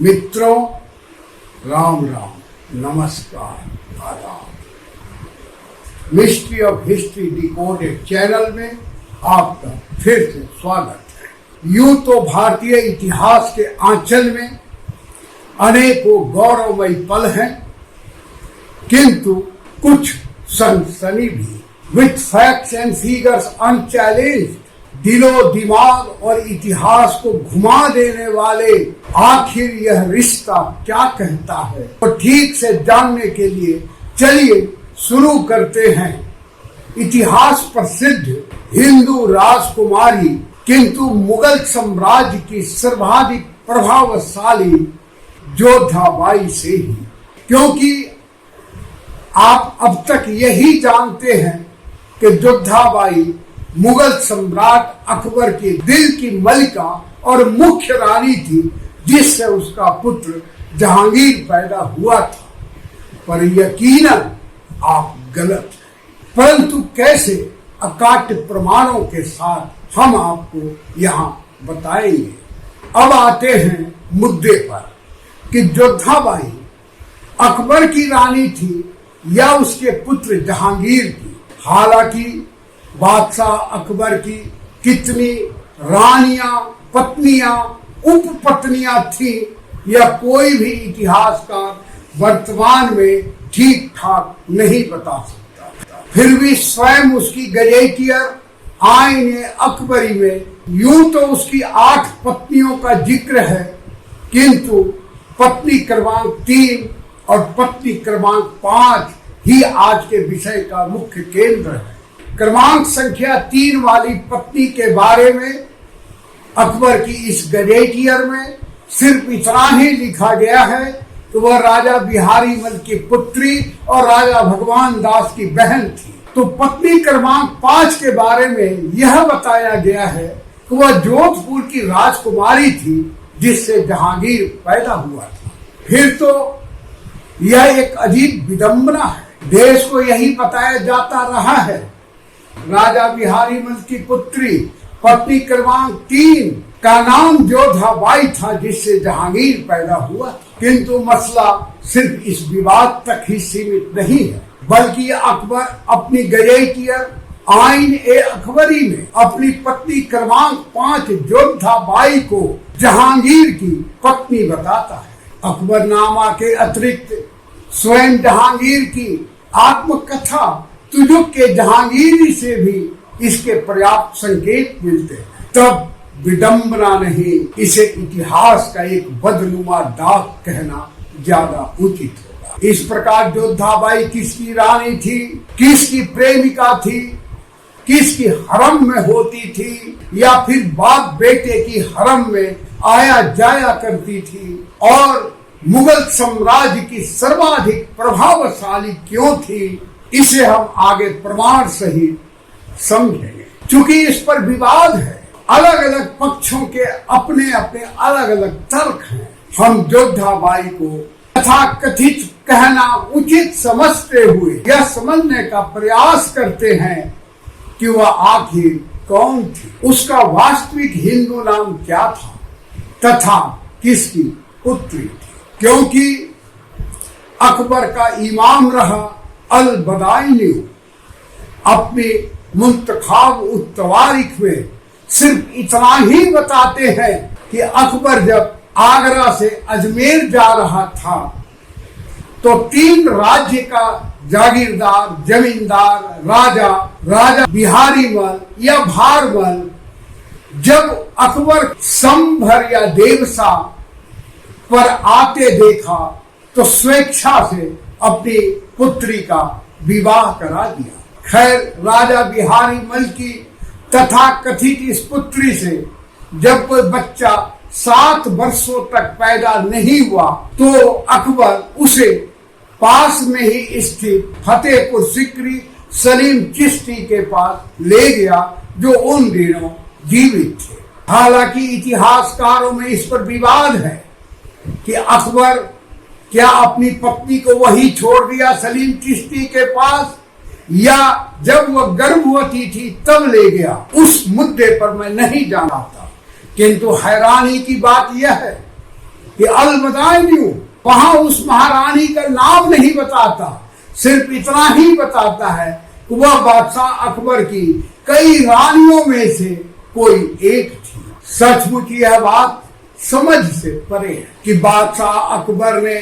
मित्रों, राम राम, नमस्कार, आदाब। Mystery of history decoded channel में आपका फिर से स्वागत है। यूं तो भारतीय इतिहास के आंचल में अनेकों गौरवमयी पल हैं, किंतु कुछ सनसनी भी। With facts and figures unchallenged, दिलो दिमाग और इतिहास को घुमा देने वाले आखिर यह रिश्ता क्या कहता है, तो ठीक से जानने के लिए चलिए शुरू करते हैं। इतिहास प्रसिद्ध हिंदू राजकुमारी किंतु मुगल साम्राज्य की सर्वाधिक प्रभावशाली जोधाबाई से ही, क्योंकि आप अब तक यही जानते हैं कि जोधाबाई मुगल सम्राट अकबर के दिल की मलिका और मुख्य रानी थी, जिससे उसका पुत्र जहांगीर पैदा हुआ था। पर यकीनन आप गलत हैं। परंतु कैसे, अकाट्य प्रमाणों के साथ हम आपको यहाँ बताएंगे। अब आते हैं मुद्दे पर कि जोधाबाई अकबर की रानी थी या उसके पुत्र जहांगीर की। हालांकि बादशाह अकबर की कितनी रानियां, पत्नियां, उपपत्नियां थी, या कोई भी इतिहासकार वर्तमान में ठीक ठाक नहीं बता सकता। फिर भी स्वयं उसकी गजेटियर आईन अकबरी में यूं तो उसकी 8 पत्नियों का जिक्र है, किंतु पत्नी क्रमांक 3 और पत्नी क्रमांक 5 ही आज के विषय का मुख्य केंद्र है। क्रमांक संख्या 3 वाली पत्नी के बारे में अकबर की इस गजेटियर में सिर्फ इतना ही लिखा गया है कि वह राजा बिहारी मल की पुत्री और राजा भगवान दास की बहन थी। तो पत्नी क्रमांक 5 के बारे में यह बताया गया है कि वह जोधपुर की राजकुमारी थी, जिससे जहांगीर पैदा हुआ था। फिर तो यह एक अजीब विडंबना है। देश को यही बताया जाता रहा है राजा बिहारी मल की पुत्री पत्नी क्रमांक 3 का नाम जोधाबाई था, जिससे जहांगीर पैदा हुआ। किंतु मसला सिर्फ इस विवाद तक ही सीमित नहीं है, बल्कि अकबर अपनी गजेटियर आईन अकबरी में अपनी पत्नी क्रमांक 5 जोधाबाई को जहांगीर की पत्नी बताता है। अकबरनामा के अतिरिक्त स्वयं जहांगीर की आत्मकथा तुजुक के जहांगीरी से भी इसके पर्याप्त संकेत मिलते हैं। तब विडंबना नहीं, इसे इतिहास का एक बदनुमा दाग कहना ज्यादा उचित होगा। इस प्रकार जोधाबाई किसकी रानी थी, किसकी प्रेमिका थी, किसकी हरम में होती थी, या फिर बाप बेटे की हरम में आया जाया करती थी, और मुगल साम्राज्य की सर्वाधिक प्रभावशाली क्यों थी, इसे हम आगे प्रमाण सहित समझेंगे। चूंकि इस पर विवाद है, अलग अलग पक्षों के अपने अपने अलग अलग तर्क हैं, हम जोधाबाई को तथाकथित कहना उचित समझते हुए यह समझने का प्रयास करते हैं कि वह आखिर कौन थी, उसका वास्तविक हिंदू नाम क्या था, तथा किसकी पुत्री थी। क्योंकि अकबर का इमाम रहा अल-बदाइनी अपने मुंतखाब उत-तवारीख में सिर्फ इतना ही बताते हैं कि अकबर जब आगरा से अजमेर जा रहा था, तो 3 राज्य का जागीरदार, जमींदार, राजा बिहारी मल या भारमल जब अकबर संभर या देवसा पर आते देखा, तो स्वेच्छा से अपनी पुत्री का विवाह करा दिया। खैर, राजा बिहारी मल की तथा कथित इस पुत्री से जब कोई बच्चा 7 वर्षों तक पैदा नहीं हुआ, तो अकबर उसे पास में ही स्थित फतेहपुर सिकरी सलीम चिश्ती के पास ले गया, जो उन दिनों जीवित थे। हालांकि इतिहासकारों में इस पर विवाद है कि अकबर क्या अपनी पत्नी को वही छोड़ दिया सलीम चिश्ती के पास, या जब वह गर्भवती थी तब ले गया। उस मुद्दे पर मैं नहीं जानता, किंतु हैरानी की बात यह है कि अलबदायू वहां उस महारानी का नाम नहीं बताता, सिर्फ इतना ही बताता है कि वह बादशाह अकबर की कई रानियों में से कोई एक थी। सचमुच यह बात समझ से परे है कि बादशाह अकबर ने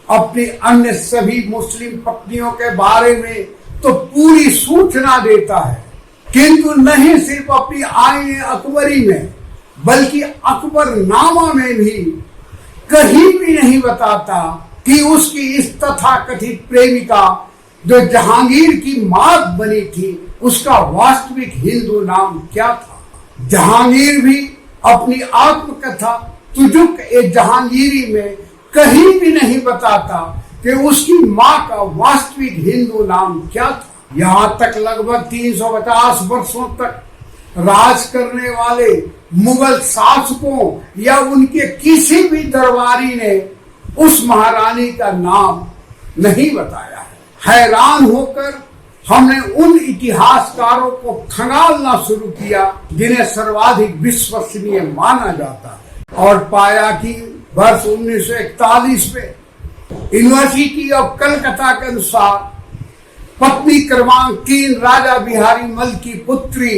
अपनी अन्य सभी मुस्लिम पत्नियों के बारे में तो पूरी सूचना देता है, किंतु नहीं सिर्फ अपनी आईन अकबरी में बल्कि अकबरनामा में भी कहीं भी नहीं बताता कि उसकी इस तथाकथित प्रेमिका जो जहांगीर की मात बनी थी उसका वास्तविक हिंदू नाम क्या था। जहांगीर भी अपनी आत्मकथा तुजुक ए जहांगीरी में कहीं भी नहीं बताता कि उसकी मां का वास्तविक हिंदू नाम क्या था। यहां तक लगभग 350 वर्षों तक राज करने वाले मुगल शासकों या उनके किसी भी दरबारी ने उस महारानी का नाम नहीं बताया है। हैरान होकर हमने उन इतिहासकारों को खंगालना शुरू किया जिन्हें सर्वाधिक विश्वसनीय माना जाता है और पाया कि वर्ष 1941 में यूनिवर्सिटी ऑफ कलकत्ता के अनुसार पत्नी क्रमांक 3 राजा बिहारी मल की पुत्री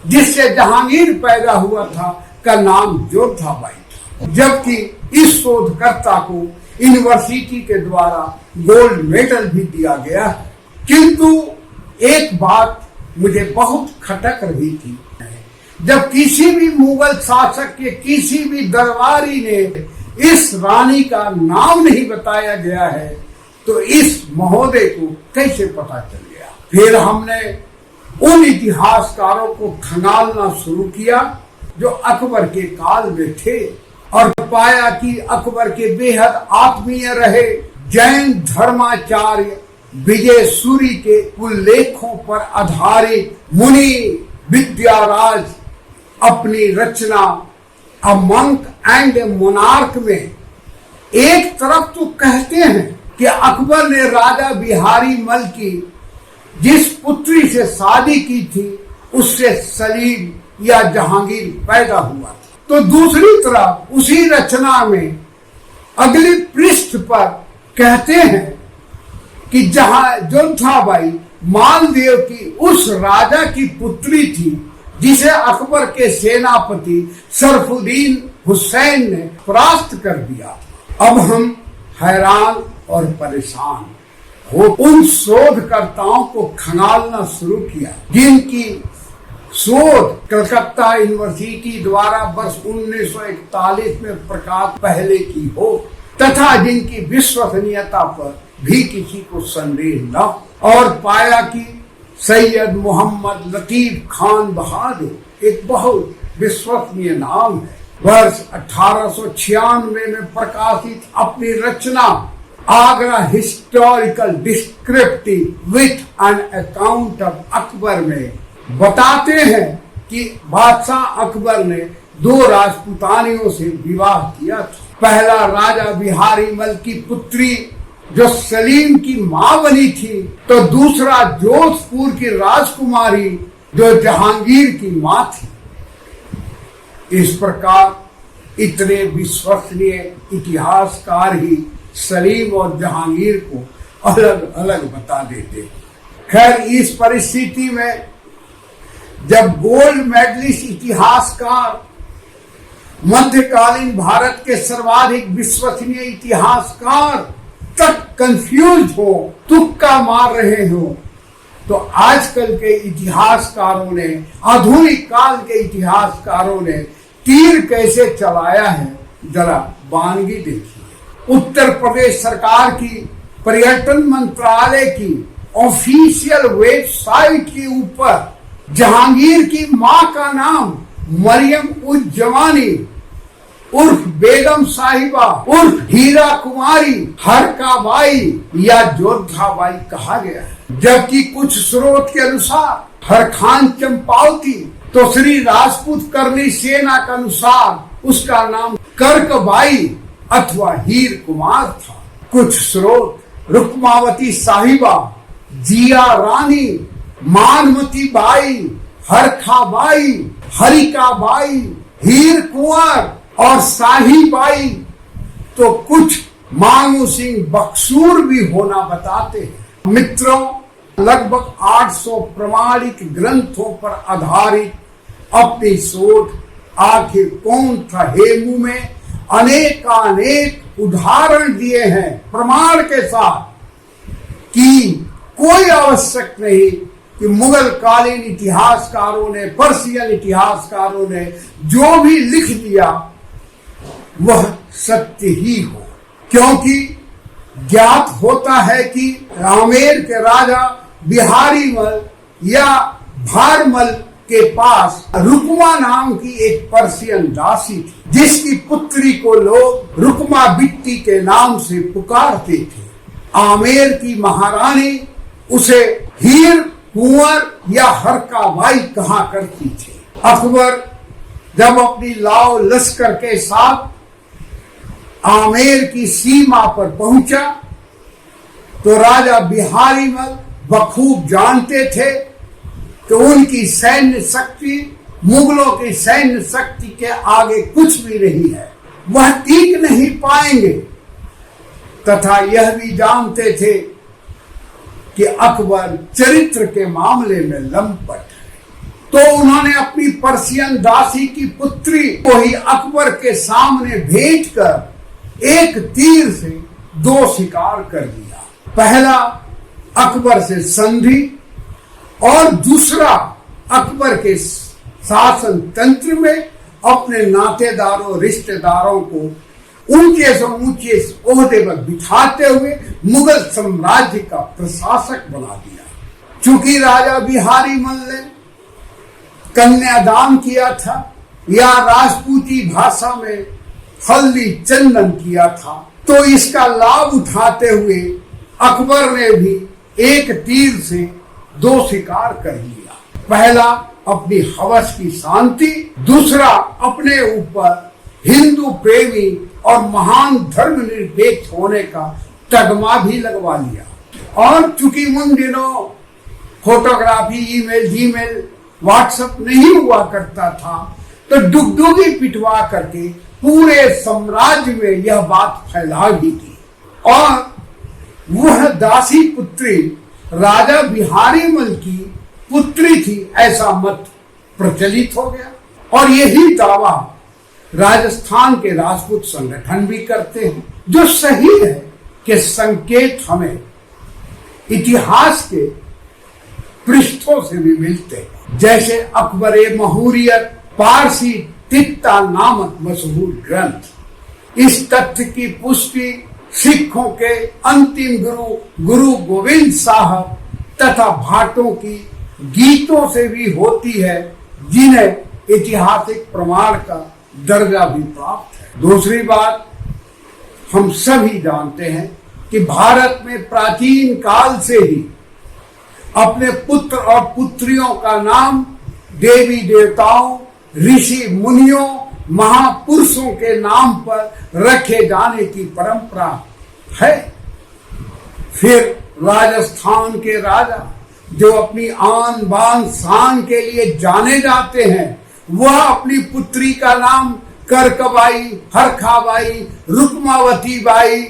जिससे जहांगीर पैदा हुआ था का नाम जोधाबाई था, जबकि इस शोधकर्ता को यूनिवर्सिटी के द्वारा गोल्ड मेडल भी दिया गया है। किंतु एक बात मुझे बहुत खटक रही थी, जब किसी भी मुगल शासक के किसी भी दरबारी ने इस रानी का नाम नहीं बताया गया है तो इस महोदय को कैसे पता चल गया। फिर हमने उन इतिहासकारों को खंगालना शुरू किया जो अकबर के काल में थे और पाया कि अकबर के बेहद आत्मीय रहे जैन धर्माचार्य विजय सूरी के उल्लेखों पर आधारित मुनि विद्याराज अपनी रचना a monk and a monarch में एक तरफ तो कहते हैं कि अकबर ने राजा बिहारी मल की जिस पुत्री से शादी की थी उससे सलीम या जहांगीर पैदा हुआ था, तो दूसरी तरफ उसी रचना में अगले पृष्ठ पर कहते हैं कि जोधाबाई मालदेव की उस राजा की पुत्री थी जिसे अकबर के सेनापति सरफुद्दीन हुसैन ने परास्त कर दिया। अब हम हैरान और परेशान हो उन शोधकर्ताओं को खंगालना शुरू किया जिनकी शोध कलकत्ता यूनिवर्सिटी द्वारा वर्ष 1941 में प्रकाश पहले की हो तथा जिनकी विश्वसनीयता पर भी किसी को संदेह न हो, और पाया कि सैयद मोहम्मद लतीफ खान बहादुर एक बहुत विश्वसनीय नाम है। वर्ष 1896 में प्रकाशित अपनी रचना Agra historical descriptive with an account of Akbar में बताते हैं कि बादशाह अकबर ने 2 राजपुतानियों से विवाह किया था। पहला राजा बिहारी मल की पुत्री जो सलीम की मां बनी थी, तो दूसरा जोधपुर की राजकुमारी जो जहांगीर की मां थी। इस प्रकार इतने विश्वसनीय इतिहासकार ही सलीम और जहांगीर को अलग अलग बता देते। खैर, इस परिस्थिति में जब गोल्ड मेडलिस्ट इतिहासकार मध्यकालीन भारत के सर्वाधिक विश्वसनीय इतिहासकार तक कंफ्यूज हो, तुक्का मार रहे हो, तो आजकल के इतिहासकारों ने, आधुनिक काल के इतिहासकारों ने तीर कैसे चलाया है जरा वानगी देखिए। उत्तर प्रदेश सरकार की पर्यटन मंत्रालय की ऑफिशियल वेबसाइट के ऊपर जहांगीर की मां का नाम मरियम उज जमानी उर्फ बेगम साहिबा उर्फ हीरा कुमारी हरकाबाई या जोधाबाई कहा गया है, जबकि कुछ स्रोत के अनुसार हरखान चंपावती तो श्री राजपूत करनी सेना के अनुसार उसका नाम कर्कबाई अथवा हीर कुमार था। कुछ स्रोत रुक्मावती साहिबा, जिया रानी, मानमती बाई, हरखाबाई, हरिकाबाई, हीर कुंवर और शाही बाई तो कुछ मांगू सिंह बख्शूर भी होना बताते हैं। मित्रों, लगभग 800 प्रमाणिक ग्रंथों पर आधारित अपनी सोच आखिर कौन था हेमू में अनेकानेक उदाहरण दिए हैं प्रमाण के साथ कि कोई आवश्यक नहीं कि मुगल कालीन इतिहासकारों ने, पर्शियन इतिहासकारों ने जो भी लिख दिया वह सत्य ही हो, क्योंकि ज्ञात होता है कि आमेर के राजा बिहारीमल या भारमल के पास रुकमा नाम की एक पर्शियन दासी थी, जिसकी पुत्री को लोग रुकमा बिट्टी के नाम से पुकारते थे। आमेर की महारानी उसे हीर, कुंवर या हरकाबाई कहा करती थी। अकबर जब अपनी लाव लश्कर के साथ आमेर की सीमा पर पहुंचा तो राजा बिहारीमल बखूब जानते थे कि उनकी सैन्य शक्ति मुगलों की सैन्य शक्ति के आगे कुछ भी नहीं है, वह टिक नहीं पाएंगे, तथा यह भी जानते थे कि अकबर चरित्र के मामले में लंपट है। तो उन्होंने अपनी पर्शियन दासी की पुत्री को ही अकबर के सामने भेजकर एक तीर से 2 शिकार कर दिया। पहला अकबर से संधि और दूसरा अकबर के शासन तंत्र में अपने नातेदारों रिश्तेदारों को ऊंचे से ऊंचे ओहदे पर बिठाते हुए मुगल साम्राज्य का प्रशासक बना दिया। चूंकि राजा बिहारीमल ने कन्यादान किया था या राजपूती भाषा में हल्दी चंदन किया था, तो इसका लाभ उठाते हुए अकबर ने भी एक तीर से 2 शिकार कर लिया। पहला अपनी हवस की शांति, दूसरा अपने ऊपर हिंदू प्रेमी और महान धर्मनिरपेक्ष होने का तगमा भी लगवा लिया। और चूंकि उन दिनों फोटोग्राफी, ईमेल, जीमेल, व्हाट्सएप नहीं हुआ करता था, तो डुगडुगी पिटवा करके पूरे साम्राज्य में यह बात फैला भी थी। और वह दासी पुत्री राजा बिहारीमल की पुत्री थी, ऐसा मत प्रचलित हो गया। और यही दावा राजस्थान के राजपूत संगठन भी करते हैं, जो सही है कि संकेत हमें इतिहास के पृष्ठों से भी मिलते हैं। जैसे अकबर महुरियत पारसी तित्ता नामक मशहूर ग्रंथ। इस तथ्य की पुष्टि सिखों के अंतिम गुरु गोविंद साहब तथा भाटों की गीतों से भी होती है, जिन्हें ऐतिहासिक प्रमाण का दर्जा भी प्राप्त है। दूसरी बात, हम सभी जानते हैं कि भारत में प्राचीन काल से ही अपने पुत्र और पुत्रियों का नाम देवी देवताओं, ऋषि मुनियों, महापुरुषों के नाम पर रखे जाने की परंपरा है। फिर राजस्थान के राजा जो अपनी आन बान शान के लिए जाने जाते हैं, वह अपनी पुत्री का नाम करकबाई, हरखाबाई, रुक्मावती बाई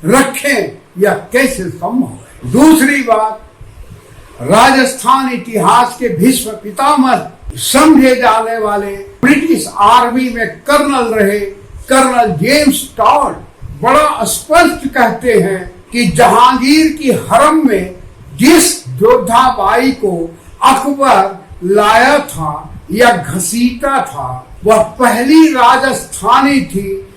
रखें, या कैसे संभव है। दूसरी बात, राजस्थान इतिहास के भीष्म पितामह समझे जाने वाले ब्रिटिश आर्मी में कर्नल रहे कर्नल जेम्स टॉड बड़ा स्पष्ट कहते हैं कि जहांगीर की हरम में जिस योद्धाबाई को अकबर लाया था या घसीटा था, वह पहली राजस्थानी थी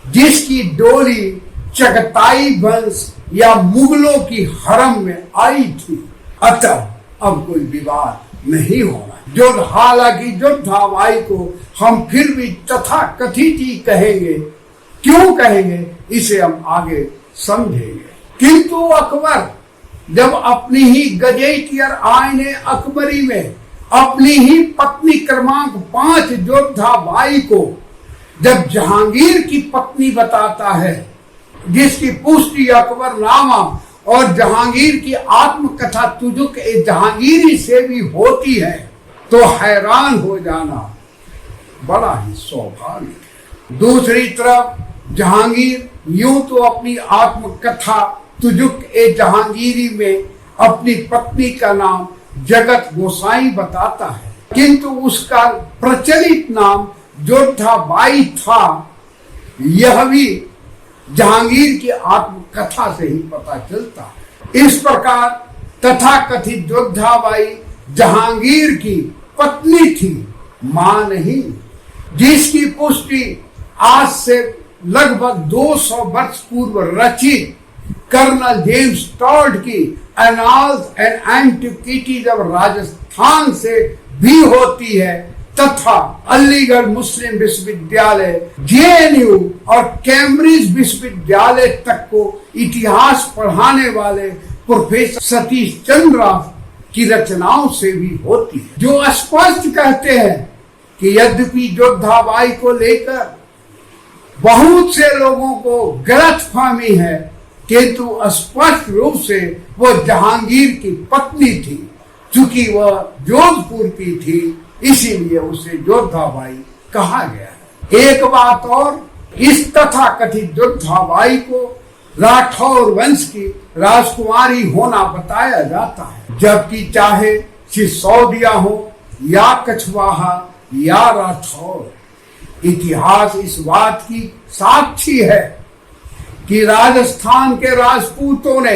जिसकी डोली चगताई वंश या मुगलों की हरम में आई थी। अतः अब कोई विवाद नहीं होना। जो हालांकि योद्धाबाई को हम फिर भी तथा कथित ही कहेंगे। क्यों कहेंगे, इसे हम आगे समझेंगे। किंतु अकबर जब अपनी ही गजेटियर आईने अकबरी में अपनी ही पत्नी क्रमांक 5 योद्धाबाई को जब जहांगीर की पत्नी बताता है, जिसकी पुष्टि अकबरनामा और जहांगीर की आत्मकथा तुजुक ए जहांगीरी से भी होती है, तो हैरान हो जाना बड़ा ही स्वाभाविक है। दूसरी तरफ जहांगीर यूं तो अपनी आत्मकथा तुजुक ए जहांगीरी में अपनी पत्नी का नाम जगत गोसाई बताता है, किंतु उसका प्रचलित नाम जोधाबाई था। यह भी जहांगीर की आत्मकथा से ही पता चलता है। इस प्रकार तथाकथित जोधाबाई जहांगीर की पत्नी थी, मां नहीं, जिसकी पुष्टि आज से लगभग 200 वर्ष पूर्व रचित कर्नल जेम्स टॉड की annals and antiquities of Rajasthan से भी होती है, तथा अलीगढ़ मुस्लिम विश्वविद्यालय जेएनयू और कैम्ब्रिज विश्वविद्यालय तक को इतिहास पढ़ाने वाले प्रोफेसर सतीश चंद्र की रचनाओं से भी होती है, जो स्पष्ट कहते हैं कि यद्यपि जोधाबाई को लेकर बहुत से लोगों को गलतफहमी है, किंतु स्पष्ट रूप से वह जहांगीर की पत्नी थी। चूंकि वह जोधपुर की थी, इसीलिए उसे जोधाबाई कहा गया है। एक बात और, इस तथाकथित जोधाबाई को राठौर वंश की राजकुमारी होना बताया जाता है, जबकि चाहे सिसोदिया हो या कछवाहा या राठौर, इतिहास इस बात की साक्षी है कि राजस्थान के राजपूतों ने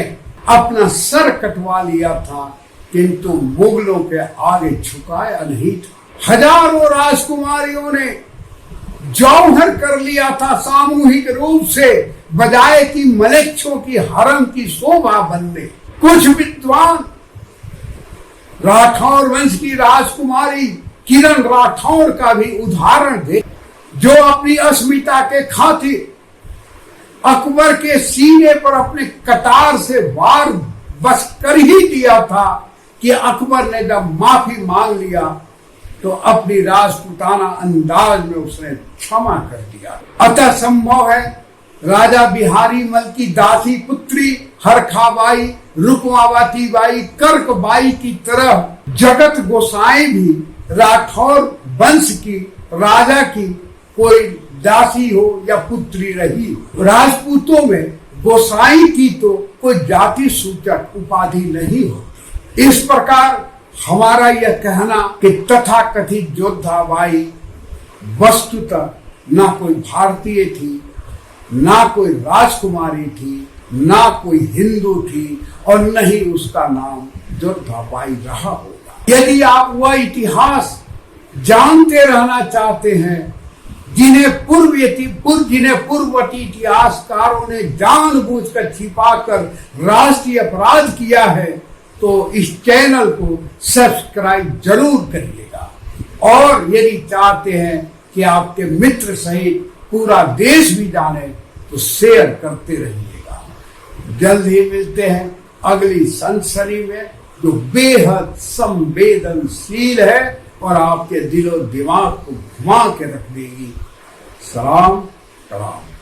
अपना सर कटवा लिया था, किंतु मुगलों के आगे झुकाया नहीं था। हजारों राजकुमारियों ने जौहर कर लिया था सामूहिक रूप से, बजाय कि मलेच्छों की हरम की शोभा बनने। कुछ विद्वान राठौर वंश की राजकुमारी किरण राठौर का भी उदाहरण दे, जो अपनी अस्मिता के खातिर अकबर के सीने पर अपने कटार से वार बस कर ही दिया था कि अकबर ने जब माफी मांग लिया तो अपनी राजपूताना अंदाज में उसने क्षमा कर दिया। अतः संभव है राजा बिहारी मल की दासी पुत्री हरखाबाई, रुक्मावती बाई, कर्कबाई की तरह जगत गोसाई भी राठौर वंश की राजा की कोई दासी हो या पुत्री रही। राजपूतों में गोसाई की तो कोई जाति सूचक उपाधि नहीं होती। इस प्रकार हमारा यह कहना कि तथाकथित जोधाबाई वस्तुतः ना कोई भारतीय थी, ना कोई राजकुमारी थी, ना कोई हिंदू थी, और न ही उसका नाम जोधाबाई रहा होगा। यदि आप वह इतिहास जानते रहना चाहते हैं जिन्हें पूर्ववर्ती इतिहासकारों ने जानबूझकर छिपाकर राष्ट्रीय अपराध किया है, तो इस चैनल को सब्सक्राइब जरूर करिएगा। और यदि चाहते हैं कि आपके मित्र सहित पूरा देश भी जाने, तो शेयर करते रहिएगा। जल्द ही मिलते हैं अगली सनसनी में, जो बेहद संवेदनशील है और आपके दिलो दिमाग को घुमा के रख देगी। सलाम कलाम।